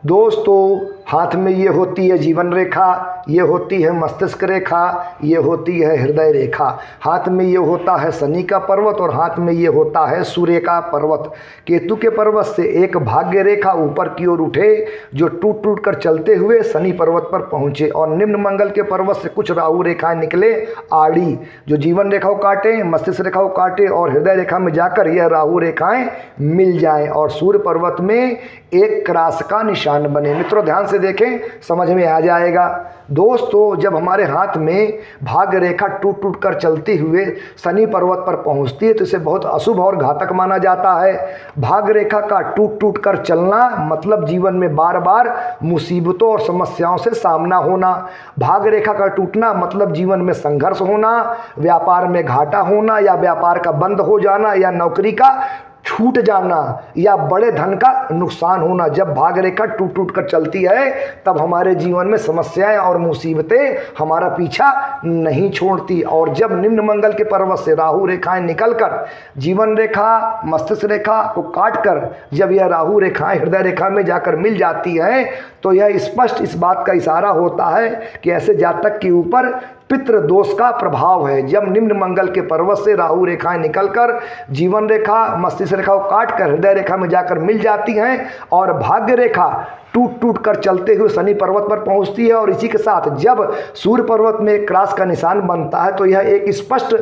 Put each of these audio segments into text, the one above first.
दोस्तों, हाथ में ये होती है जीवन रेखा, ये होती है मस्तिष्क रेखा, ये होती है हृदय रेखा। हाथ में ये होता है शनि का पर्वत और हाथ में ये होता है सूर्य का पर्वत। केतु के पर्वत से एक भाग्य रेखा ऊपर की ओर उठे जो टूट टूट कर चलते हुए शनि पर्वत पर पहुँचे, और निम्न मंगल के पर्वत से कुछ राहु रेखाएं निकले आड़ी, जो जीवन रेखा को काटे, मस्तिष्क रेखा को काटे और हृदय रेखा में जाकर यह राहु रेखाएं मिल जाएं और सूर्य पर्वत में एक क्रॉस का निशान बने। मित्रों, ध्यान से देखें, समझ में आ जाएगा। दोस्तों, जब हमारे हाथ में भाग्य रेखा टूट टूट कर चलती हुए शनि पर्वत पर पहुंचती है तो इसे बहुत अशुभ और घातक माना जाता है। भाग्य रेखा का टूट टूट कर चलना मतलब जीवन में बार बार मुसीबतों और समस्याओं से सामना होना। भाग्य रेखा का टूटना मतलब जीवन में संघर्ष होना, व्यापार में घाटा होना या व्यापार का बंद हो जाना या नौकरी का छूट जाना या बड़े धन का नुकसान होना। जब भाग्य रेखा टूट टूट कर चलती है तब हमारे जीवन में समस्याएं और मुसीबतें हमारा पीछा नहीं छोड़ती। और जब निम्न मंगल के पर्वत से राहु रेखाएं निकलकर जीवन रेखा, मस्तिष्क रेखा को काटकर जब यह राहु रेखाएं हृदय रेखा में जाकर मिल जाती हैं तो यह स्पष्ट इस बात का इशारा होता है कि ऐसे जातक के ऊपर पितृ दोष का प्रभाव है। जब निम्न मंगल के पर्वत से राहु रेखाएं निकलकर जीवन रेखा, मस्तिष्क रेखा को काटकर हृदय रेखा में जाकर मिल जाती हैं और भाग्य रेखा टूट टूट कर चलते हुए शनि पर्वत पर पहुंचती है, और इसी के साथ जब सूर्य पर्वत में एक क्रॉस का निशान बनता है तो यह एक स्पष्ट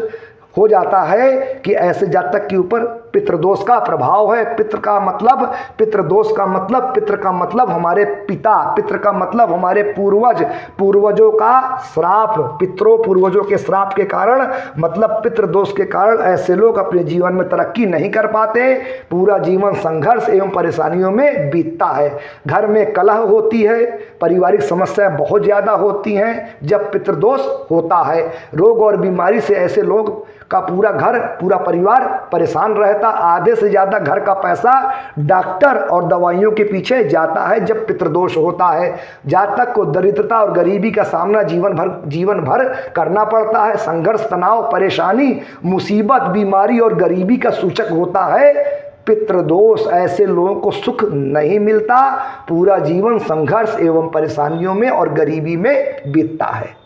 हो जाता है कि ऐसे जातक के ऊपर पितृदोष का प्रभाव है। पितृ का मतलब, पितृदोष का मतलब, पितृ का मतलब हमारे पिता, पितृ का मतलब हमारे पूर्वज, पूर्वजों का श्राप, पितरों पूर्वजों के श्राप के कारण मतलब पितृदोष के कारण ऐसे लोग अपने जीवन में तरक्की नहीं कर पाते, पूरा जीवन संघर्ष एवं परेशानियों में बीतता है। घर में कलह होती है, पारिवारिक समस्याएं बहुत ज़्यादा होती हैं जब पितृदोष होता है। रोग और बीमारी से ऐसे लोग का पूरा घर, पूरा परिवार परेशान रहता। आधे से ज़्यादा घर का पैसा डॉक्टर और दवाइयों के पीछे जाता है जब पितृदोष होता है। जातक को दरिद्रता और गरीबी का सामना जीवन भर करना पड़ता है। संघर्ष, तनाव, परेशानी, मुसीबत, बीमारी और गरीबी का सूचक होता है पितृदोष। ऐसे लोगों को सुख नहीं मिलता, पूरा जीवन संघर्ष एवं परेशानियों में और गरीबी में बीतता है।